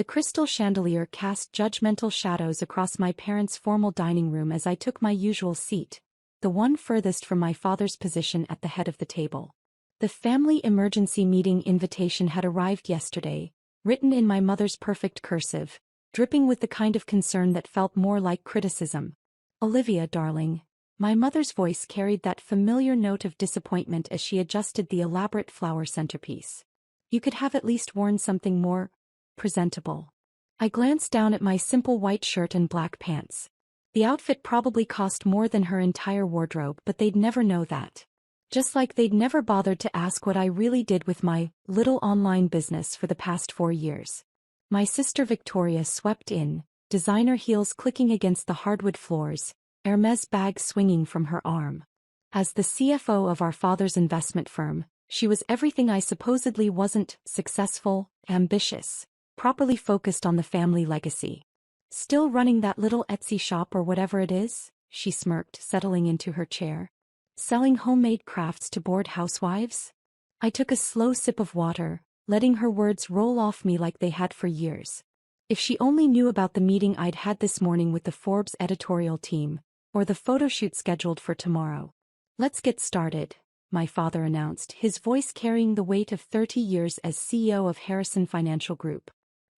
The crystal chandelier cast judgmental shadows across my parents' formal dining room as I took my usual seat, the one furthest from my father's position at the head of the table. The family emergency meeting invitation had arrived yesterday, written in my mother's perfect cursive, dripping with the kind of concern that felt more like criticism. "Olivia, darling." My mother's voice carried that familiar note of disappointment as she adjusted the elaborate flower centerpiece. "You could have at least worn something more presentable." I glanced down at my simple white shirt and black pants. The outfit probably cost more than her entire wardrobe, but they'd never know that. Just like they'd never bothered to ask what I really did with my little online business for the past 4 years. My sister Victoria swept in, designer heels clicking against the hardwood floors, Hermes bag swinging from her arm. As the CFO of our father's investment firm, she was everything I supposedly wasn't: successful, ambitious, properly focused on the family legacy. "Still running that little Etsy shop or whatever it is?" she smirked, settling into her chair. "Selling homemade crafts to bored housewives?" I took a slow sip of water, letting her words roll off me like they had for years. If she only knew about the meeting I'd had this morning with the Forbes editorial team, or the photo shoot scheduled for tomorrow. "Let's get started," my father announced, his voice carrying the weight of 30 years as CEO of Harrison Financial Group.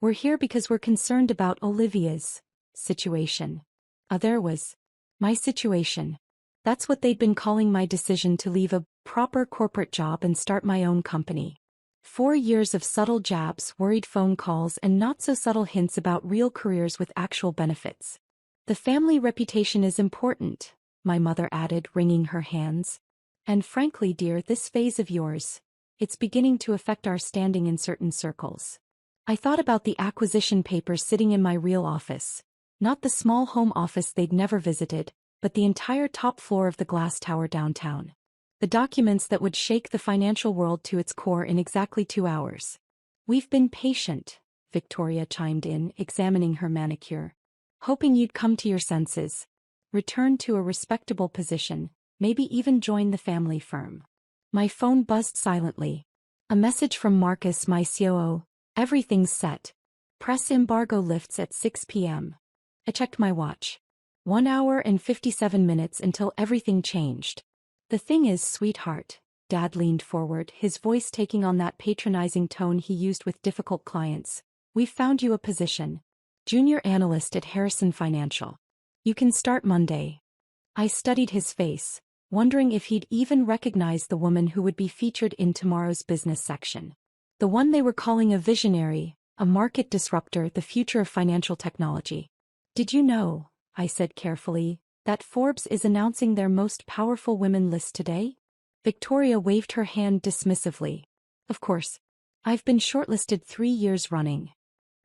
"We're here because we're concerned about Olivia's situation." There was my situation. That's what they'd been calling my decision to leave a proper corporate job and start my own company. 4 years of subtle jabs, worried phone calls, and not-so-subtle hints about real careers with actual benefits. "The family reputation is important," my mother added, wringing her hands. "And frankly, dear, this phase of yours, it's beginning to affect our standing in certain circles." I thought about the acquisition papers sitting in my real office. Not the small home office they'd never visited, but the entire top floor of the glass tower downtown. The documents that would shake the financial world to its core in exactly 2 hours. "We've been patient," Victoria chimed in, examining her manicure. "Hoping you'd come to your senses. Return to a respectable position, maybe even join the family firm." My phone buzzed silently. A message from Marcus, my COO. "Everything's set. Press embargo lifts at 6 p.m. I checked my watch. 1 hour and 57 minutes until everything changed. "The thing is, sweetheart," Dad leaned forward, his voice taking on that patronizing tone he used with difficult clients, "we've found you a position. Junior analyst at Harrison Financial. You can start Monday." I studied his face, wondering if he'd even recognize the woman who would be featured in tomorrow's business section. The one they were calling a visionary, a market disruptor, the future of financial technology. "Did you know," I said carefully, "that Forbes is announcing their most powerful women list today?" Victoria waved her hand dismissively. "Of course. I've been shortlisted 3 years running."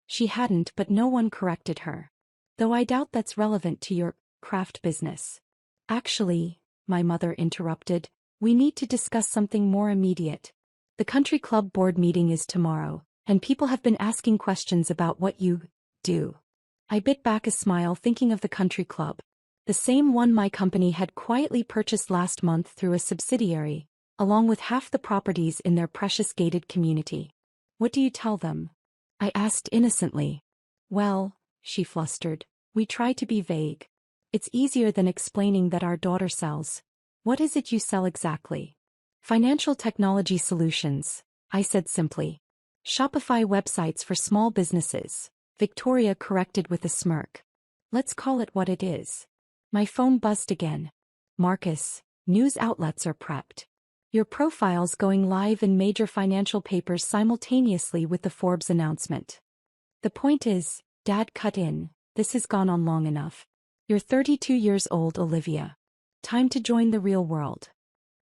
She hadn't, but no one corrected her. "Though I doubt that's relevant to your craft business." "Actually," my mother interrupted, "we need to discuss something more immediate. The country club board meeting is tomorrow, and people have been asking questions about what you do." I bit back a smile, thinking of the country club. The same one my company had quietly purchased last month through a subsidiary, along with half the properties in their precious gated community. "What do you tell them?" I asked innocently. "Well," she flustered, "we try to be vague. It's easier than explaining that our daughter sells." "What is it you sell exactly?" "Financial technology solutions," I said simply. "Shopify websites for small businesses," Victoria corrected with a smirk. "Let's call it what it is." My phone buzzed again. "Marcus, news outlets are prepped. Your profile's going live in major financial papers simultaneously with the Forbes announcement." "The point is," Dad cut in, "this has gone on long enough. You're 32 years old, Olivia. Time to join the real world."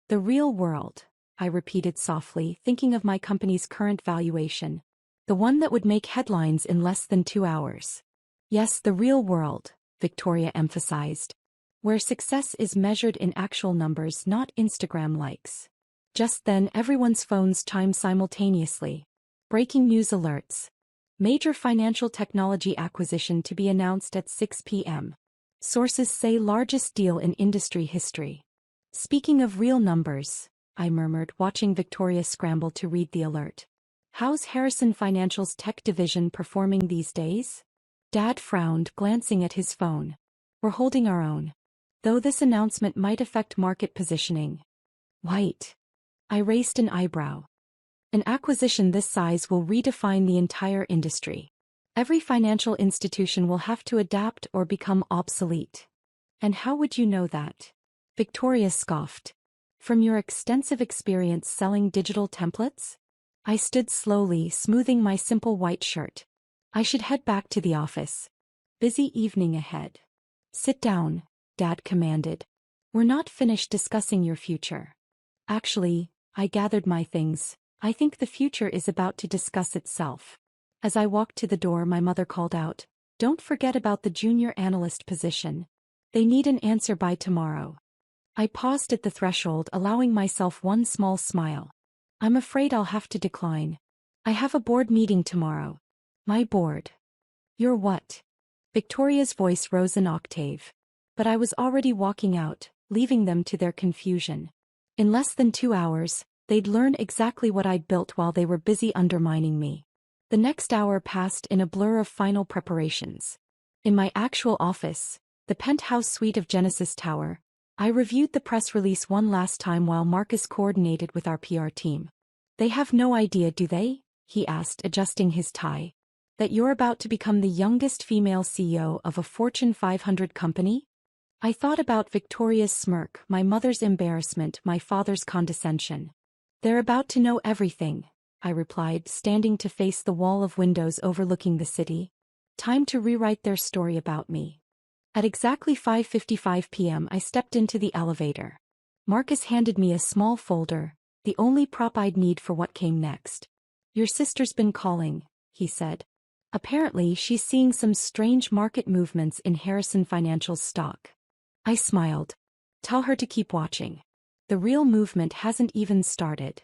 "The real world," I repeated softly, thinking of my company's current valuation. The one that would make headlines in less than 2 hours. "Yes, the real world," Victoria emphasized. "Where success is measured in actual numbers, not Instagram likes." Just then everyone's phones chimed simultaneously. Breaking news alerts. Major financial technology acquisition to be announced at 6 p.m. Sources say largest deal in industry history. "Speaking of real numbers," I murmured, watching Victoria scramble to read the alert. How's Harrison Financial's tech division performing these days? Dad frowned, glancing at his phone. We're holding our own. Though this announcement might affect market positioning. White. I raised an eyebrow. An acquisition this size will redefine the entire industry. Every financial institution will have to adapt or become obsolete. And how would you know that? Victoria scoffed. From your extensive experience selling digital templates? I stood slowly, smoothing my simple white shirt. I should head back to the office. Busy evening ahead. Sit down, Dad commanded. We're not finished discussing your future. Actually, I gathered my things. I think the future is about to discuss itself. As I walked to the door, my mother called out, "Don't forget about the junior analyst position. They need an answer by tomorrow." I paused at the threshold, allowing myself one small smile. I'm afraid I'll have to decline. I have a board meeting tomorrow. My board. Your what? Victoria's voice rose an octave. But I was already walking out, leaving them to their confusion. In less than 2 hours, they'd learn exactly what I'd built while they were busy undermining me. The next hour passed in a blur of final preparations. In my actual office, the penthouse suite of Genesis Tower, I reviewed the press release one last time while Marcus coordinated with our PR team. They have no idea, do they? He asked, adjusting his tie. That you're about to become the youngest female CEO of a Fortune 500 company? I thought about Victoria's smirk, my mother's embarrassment, my father's condescension. They're about to know everything, I replied, standing to face the wall of windows overlooking the city. Time to rewrite their story about me. At exactly 5:55 p.m. I stepped into the elevator. Marcus handed me a small folder, the only prop I'd need for what came next. Your sister's been calling, he said. Apparently she's seeing some strange market movements in Harrison Financial's stock. I smiled. Tell her to keep watching. The real movement hasn't even started.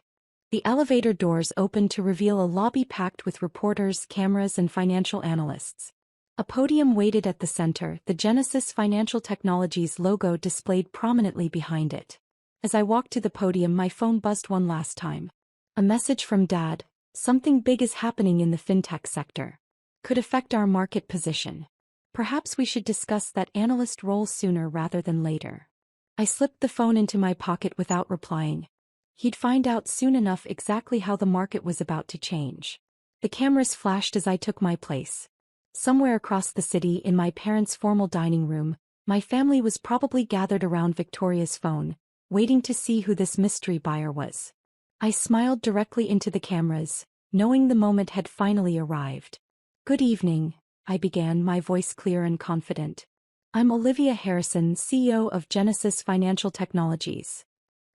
The elevator doors opened to reveal a lobby packed with reporters, cameras, and financial analysts. A podium waited at the center, the Genesis Financial Technologies logo displayed prominently behind it. As I walked to the podium, my phone buzzed one last time. A message from Dad. Something big is happening in the fintech sector. Could affect our market position. Perhaps we should discuss that analyst role sooner rather than later. I slipped the phone into my pocket without replying. He'd find out soon enough exactly how the market was about to change. The cameras flashed as I took my place. Somewhere across the city, in my parents' formal dining room, my family was probably gathered around Victoria's phone, waiting to see who this mystery buyer was. I smiled directly into the cameras, knowing the moment had finally arrived. Good evening, I began, my voice clear and confident. I'm Olivia Harrison, CEO of Genesis Financial Technologies.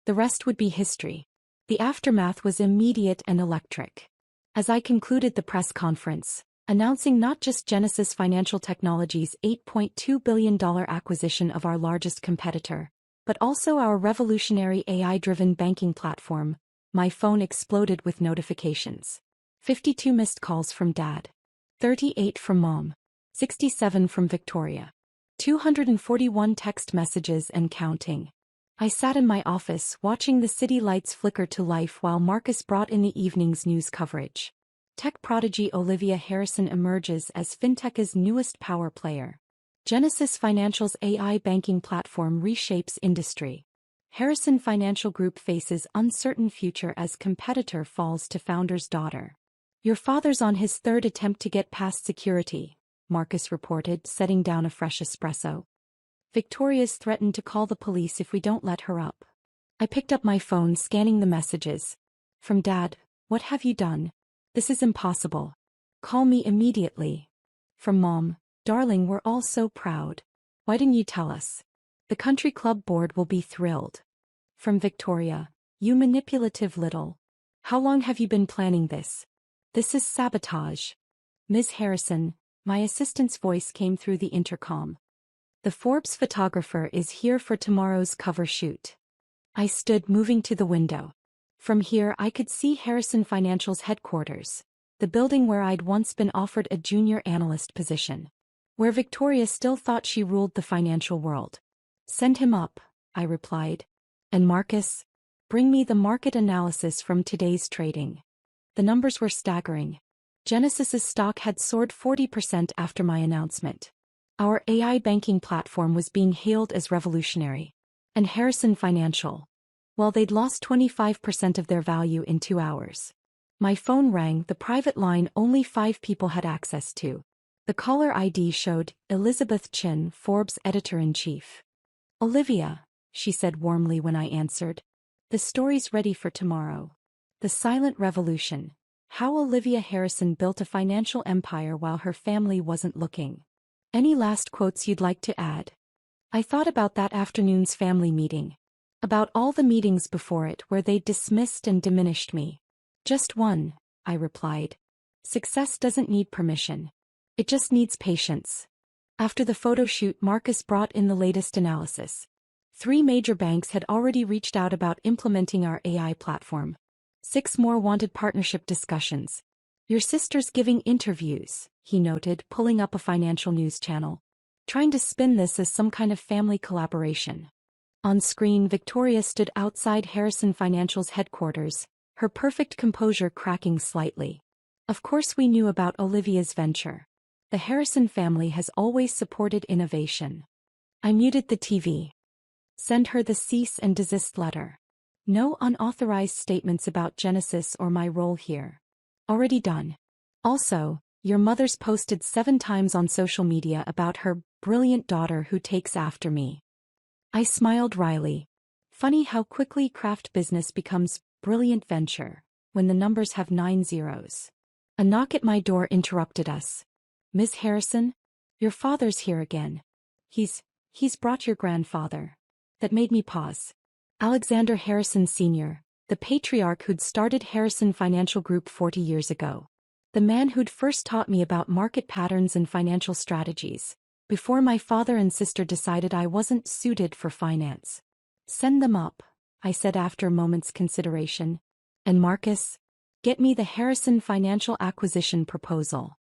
The rest would be history. The aftermath was immediate and electric. As I concluded the press conference, announcing not just Genesis Financial Technologies' $8.2 billion acquisition of our largest competitor, but also our revolutionary AI-driven banking platform, my phone exploded with notifications. 52 missed calls from Dad. 38 from Mom. 67 from Victoria. 241 text messages and counting. I sat in my office watching the city lights flicker to life while Marcus brought in the evening's news coverage. Tech prodigy Olivia Harrison emerges as fintech's newest power player. Genesis Financial's AI banking platform reshapes industry. Harrison Financial Group faces uncertain future as competitor falls to founder's daughter. Your father's on his third attempt to get past security, Marcus reported, setting down a fresh espresso. Victoria's threatened to call the police if we don't let her up. I picked up my phone, scanning the messages. From Dad, what have you done? This is impossible. Call me immediately. From Mom, darling, we're all so proud. Why didn't you tell us? The country club board will be thrilled. From Victoria, you manipulative little. How long have you been planning this? This is sabotage. Ms. Harrison, my assistant's voice came through the intercom. The Forbes photographer is here for tomorrow's cover shoot. I stood, moving to the window. From here I could see Harrison Financial's headquarters, the building where I'd once been offered a junior analyst position. Where Victoria still thought she ruled the financial world. Send him up, I replied. And Marcus? Bring me the market analysis from today's trading. The numbers were staggering. Genesis's stock had soared 40% after my announcement. Our AI banking platform was being hailed as revolutionary. And Harrison Financial, well, they'd lost 25% of their value in 2 hours. My phone rang, the private line only 5 people had access to. The caller ID showed Elizabeth Chin, Forbes editor-in-chief. "Olivia," she said warmly when I answered. "The story's ready for tomorrow. The Silent Revolution. How Olivia Harrison built a financial empire while her family wasn't looking. Any last quotes you'd like to add?" I thought about that afternoon's family meeting. About all the meetings before it where they dismissed and diminished me. "Just one," I replied. "Success doesn't need permission. It just needs patience." After the photo shoot, Marcus brought in the latest analysis. 3 major banks had already reached out about implementing our AI platform. 6 more wanted partnership discussions. "Your sister's giving interviews," he noted, pulling up a financial news channel. "Trying to spin this as some kind of family collaboration." On screen, Victoria stood outside Harrison Financial's headquarters, her perfect composure cracking slightly. Of course we knew about Olivia's venture. The Harrison family has always supported innovation. I muted the TV. "Send her the cease and desist letter. No unauthorized statements about Genesis or my role here." "Already done. Also, your mother's posted 7 times on social media about her brilliant daughter who takes after me." I smiled wryly. Funny how quickly craft business becomes brilliant venture when the numbers have 9 zeros. A knock at my door interrupted us. "Miss Harrison? Your father's here again. He's brought your grandfather." That made me pause. Alexander Harrison Sr., the patriarch who'd started Harrison Financial Group 40 years ago. The man who'd first taught me about market patterns and financial strategies, before my father and sister decided I wasn't suited for finance. "Send them up," I said after a moment's consideration. "And Marcus, get me the Harrison Financial acquisition proposal."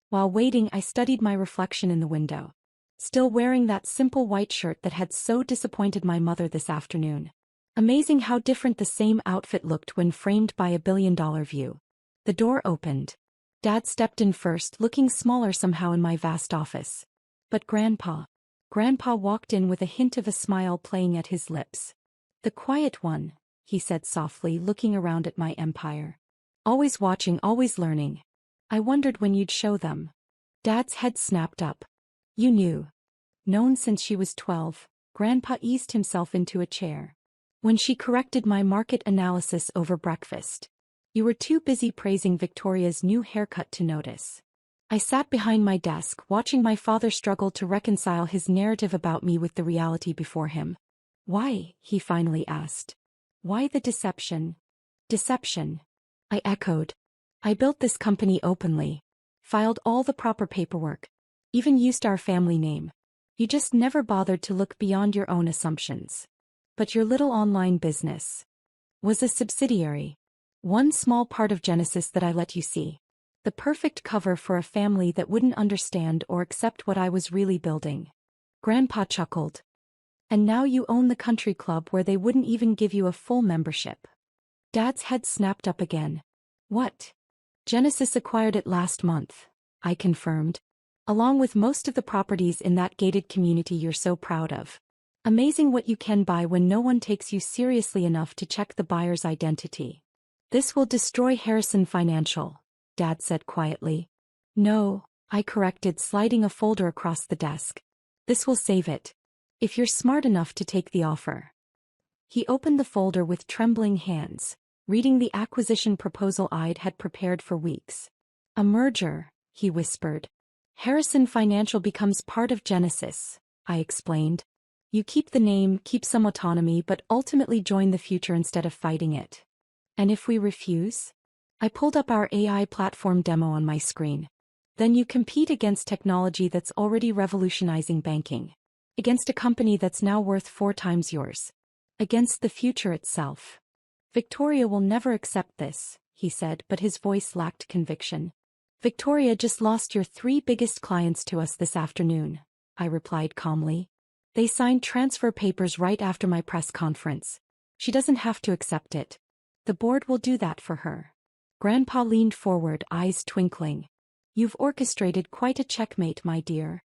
While waiting, I studied my reflection in the window. Still wearing that simple white shirt that had so disappointed my mother this afternoon. Amazing how different the same outfit looked when framed by a billion-dollar view. The door opened. Dad stepped in first, looking smaller somehow in my vast office. But Grandpa walked in with a hint of a smile playing at his lips. "The quiet one," he said softly, looking around at my empire. "Always watching, always learning. I wondered when you'd show them." Dad's head snapped up. "You knew." "Known since she was 12, Grandpa eased himself into a chair. "When she corrected my market analysis over breakfast. You were too busy praising Victoria's new haircut to notice." I sat behind my desk, watching my father struggle to reconcile his narrative about me with the reality before him. "Why?" he finally asked. "Why the deception?" "Deception," I echoed. "I built this company openly. Filed all the proper paperwork. Even used our family name. You just never bothered to look beyond your own assumptions. But your little online business was a subsidiary. One small part of Genesis that I let you see. The perfect cover for a family that wouldn't understand or accept what I was really building." Grandpa chuckled. "And now you own the country club where they wouldn't even give you a full membership." Dad's head snapped up again. "What?" "Genesis acquired it last month," I confirmed. "Along with most of the properties in that gated community you're so proud of. Amazing what you can buy when no one takes you seriously enough to check the buyer's identity." "This will destroy Harrison Financial," Dad said quietly. "No," I corrected, sliding a folder across the desk. "This will save it. If you're smart enough to take the offer." He opened the folder with trembling hands, reading the acquisition proposal I'd had prepared for weeks. "A merger," he whispered. "Harrison Financial becomes part of Genesis," I explained. "You keep the name, keep some autonomy, but ultimately join the future instead of fighting it." "And if we refuse?" I pulled up our AI platform demo on my screen. "Then you compete against technology that's already revolutionizing banking. Against a company that's now worth 4 times yours. Against the future itself." "Victoria will never accept this," he said, but his voice lacked conviction. "Victoria just lost your 3 biggest clients to us this afternoon," I replied calmly. "They signed transfer papers right after my press conference. She doesn't have to accept it. The board will do that for her." Grandpa leaned forward, eyes twinkling. You've orchestrated quite a checkmate, my dear.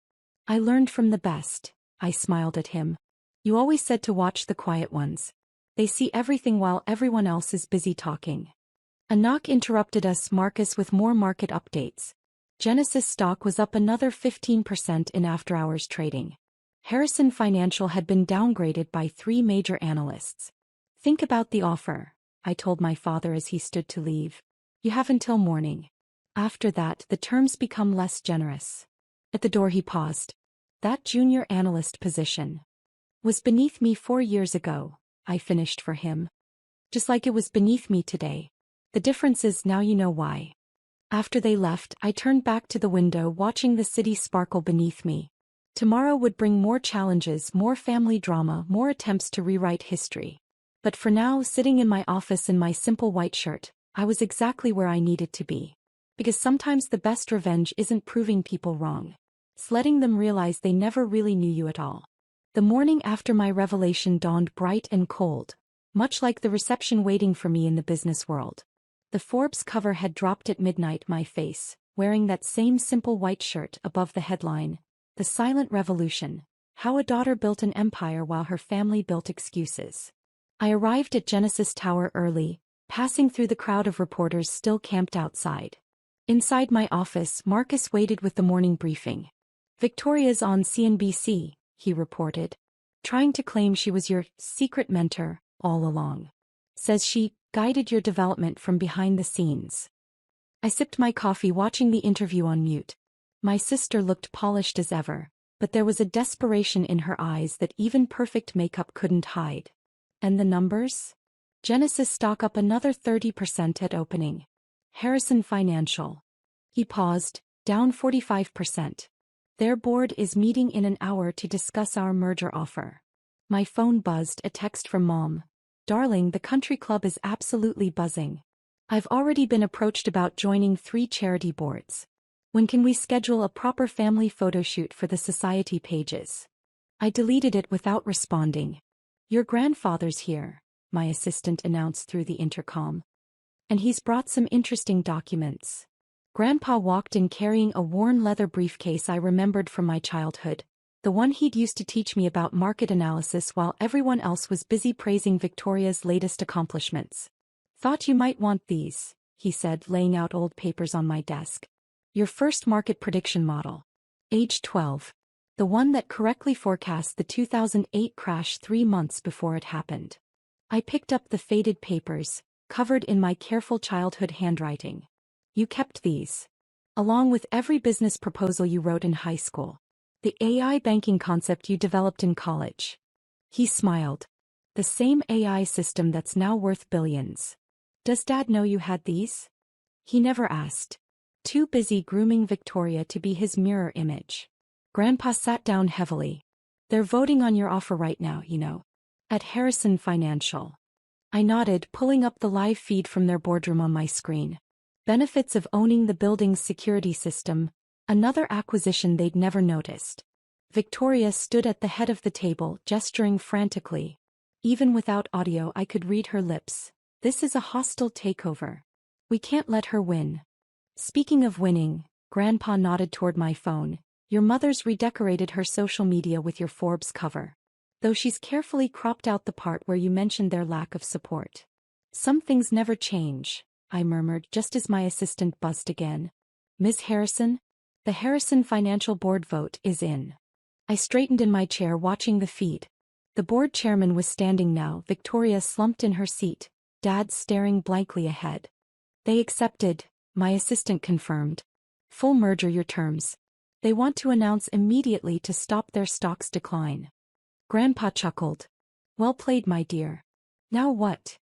I learned from the best, I smiled at him. You always said to watch the quiet ones. They see everything while everyone else is busy talking. A knock interrupted us, Marcus, with more market updates. Genesis stock was up another 15% in after-hours trading. Harrison Financial had been downgraded by 3 major analysts. Think about the offer, I told my father as he stood to leave. You have until morning. After that, the terms become less generous. At the door he paused. That junior analyst position was beneath me 4 years ago, I finished for him. Just like it was beneath me today. The difference is now you know why. After they left, I turned back to the window, watching the city sparkle beneath me. Tomorrow would bring more challenges, more family drama, more attempts to rewrite history. But for now, sitting in my office in my simple white shirt, I was exactly where I needed to be. Because sometimes the best revenge isn't proving people wrong. It's letting them realize they never really knew you at all. The morning after my revelation dawned bright and cold, much like the reception waiting for me in the business world. The Forbes cover had dropped at midnight, my face, wearing that same simple white shirt above the headline, The Silent Revolution, How a Daughter Built an Empire While Her Family Built Excuses. I arrived at Genesis Tower early, passing through the crowd of reporters still camped outside. Inside my office, Marcus waited with the morning briefing. Victoria's on CNBC, he reported. Trying to claim she was your secret mentor all along. Says she guided your development from behind the scenes. I sipped my coffee, watching the interview on mute. My sister looked polished as ever, but there was a desperation in her eyes that even perfect makeup couldn't hide. And the numbers? Genesis stock up another 30% at opening. Harrison Financial. He paused, down 45%. Their board is meeting in an hour to discuss our merger offer. My phone buzzed, a text from Mom. Darling, the country club is absolutely buzzing. I've already been approached about joining 3 charity boards. When can we schedule a proper family photo shoot for the society pages? I deleted it without responding. Your grandfather's here, my assistant announced through the intercom. And he's brought some interesting documents. Grandpa walked in carrying a worn leather briefcase I remembered from my childhood. The one he'd used to teach me about market analysis while everyone else was busy praising Victoria's latest accomplishments. Thought you might want these, he said, laying out old papers on my desk. Your first market prediction model. Age 12. The one that correctly forecast the 2008 crash 3 months before it happened. I picked up the faded papers, covered in my careful childhood handwriting. You kept these. Along with every business proposal you wrote in high school. The AI banking concept you developed in college. He smiled. The same AI system that's now worth billions. Does Dad know you had these? He never asked. Too busy grooming Victoria to be his mirror image. Grandpa sat down heavily. They're voting on your offer right now, you know. At Harrison Financial. I nodded, pulling up the live feed from their boardroom on my screen. Benefits of owning the building's security system. Another acquisition they'd never noticed. Victoria stood at the head of the table, gesturing frantically. Even without audio, I could read her lips. This is a hostile takeover. We can't let her win. Speaking of winning, Grandpa nodded toward my phone. Your mother's redecorated her social media with your Forbes cover. Though she's carefully cropped out the part where you mentioned their lack of support. Some things never change, I murmured just as my assistant buzzed again. Ms. Harrison? The Harrison Financial Board vote is in. I straightened in my chair, watching the feed. The board chairman was standing now, Victoria slumped in her seat, Dad staring blankly ahead. They accepted, my assistant confirmed. Full merger your terms. They want to announce immediately to stop their stock's decline. Grandpa chuckled. Well played, my dear. Now what?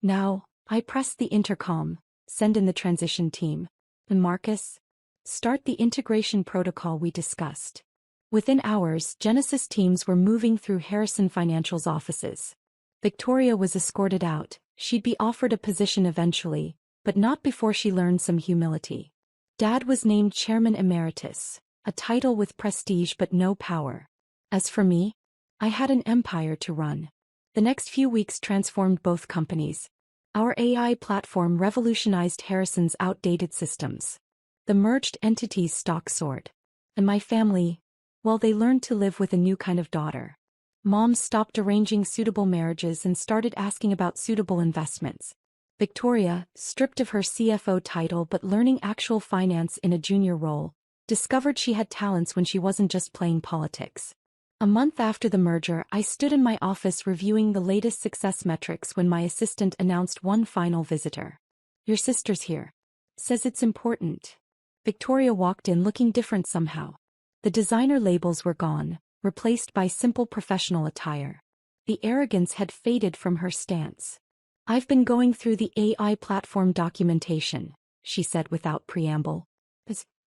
Now, I pressed the intercom, send in the transition team. And Marcus? Start the integration protocol we discussed. Within hours, Genesis teams were moving through Harrison Financial's offices. Victoria was escorted out. She'd be offered a position eventually, but not before she learned some humility. Dad was named Chairman Emeritus, a title with prestige but no power. As for me, I had an empire to run. The next few weeks transformed both companies. Our AI platform revolutionized Harrison's outdated systems. The merged entity's stock soared. And my family, well, they learned to live with a new kind of daughter. Mom stopped arranging suitable marriages and started asking about suitable investments. Victoria, stripped of her CFO title but learning actual finance in a junior role, discovered she had talents when she wasn't just playing politics. A month after the merger, I stood in my office reviewing the latest success metrics when my assistant announced one final visitor. "Your sister's here. Says it's important." Victoria walked in looking different somehow. The designer labels were gone, replaced by simple professional attire. The arrogance had faded from her stance. "I've been going through the AI platform documentation," she said without preamble.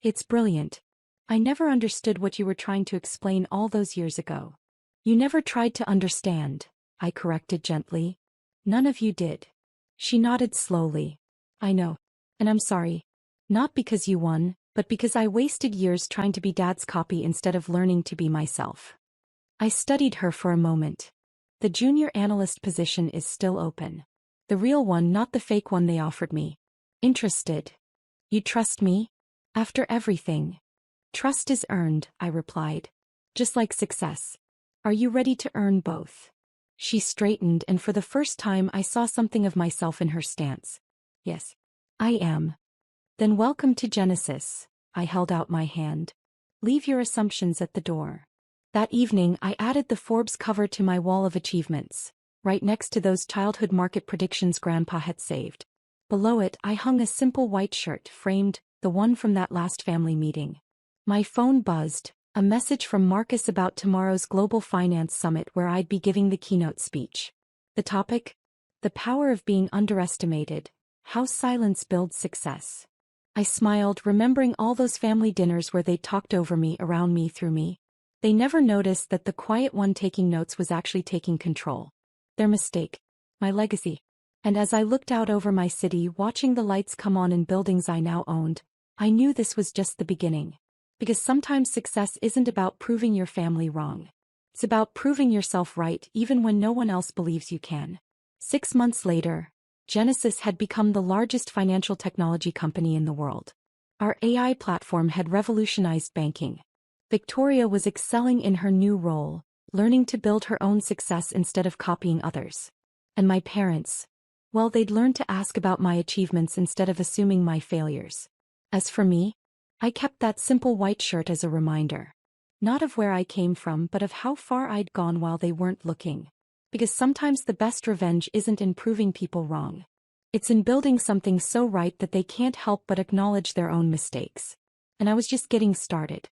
It's brilliant. I never understood what you were trying to explain all those years ago." "You never tried to understand," I corrected gently. "None of you did." She nodded slowly. "I know. And I'm sorry. Not because you won, but because I wasted years trying to be Dad's copy instead of learning to be myself." I studied her for a moment. "The junior analyst position is still open. The real one, not the fake one they offered me." "Interested. You trust me? After everything?" "Trust is earned," I replied. "Just like success. Are you ready to earn both?" She straightened, and for the first time I saw something of myself in her stance. "Yes, I am." "Then welcome to Genesis." I held out my hand. "Leave your assumptions at the door." That evening I added the Forbes cover to my wall of achievements, right next to those childhood market predictions Grandpa had saved. Below it I hung a simple white shirt framed, the one from that last family meeting. My phone buzzed, a message from Marcus about tomorrow's Global Finance Summit where I'd be giving the keynote speech. The topic? The power of being underestimated, how silence builds success. I smiled, remembering all those family dinners where they talked over me, around me, through me. They never noticed that the quiet one taking notes was actually taking control. Their mistake. My legacy. And as I looked out over my city, watching the lights come on in buildings I now owned, I knew this was just the beginning. Because sometimes success isn't about proving your family wrong. It's about proving yourself right even when no one else believes you can. 6 months later, Genesis had become the largest financial technology company in the world. Our AI platform had revolutionized banking. Victoria was excelling in her new role, learning to build her own success instead of copying others. And my parents, well, they'd learned to ask about my achievements instead of assuming my failures. As for me, I kept that simple white shirt as a reminder. Not of where I came from, but of how far I'd gone while they weren't looking. Because sometimes the best revenge isn't in proving people wrong. It's in building something so right that they can't help but acknowledge their own mistakes. And I was just getting started.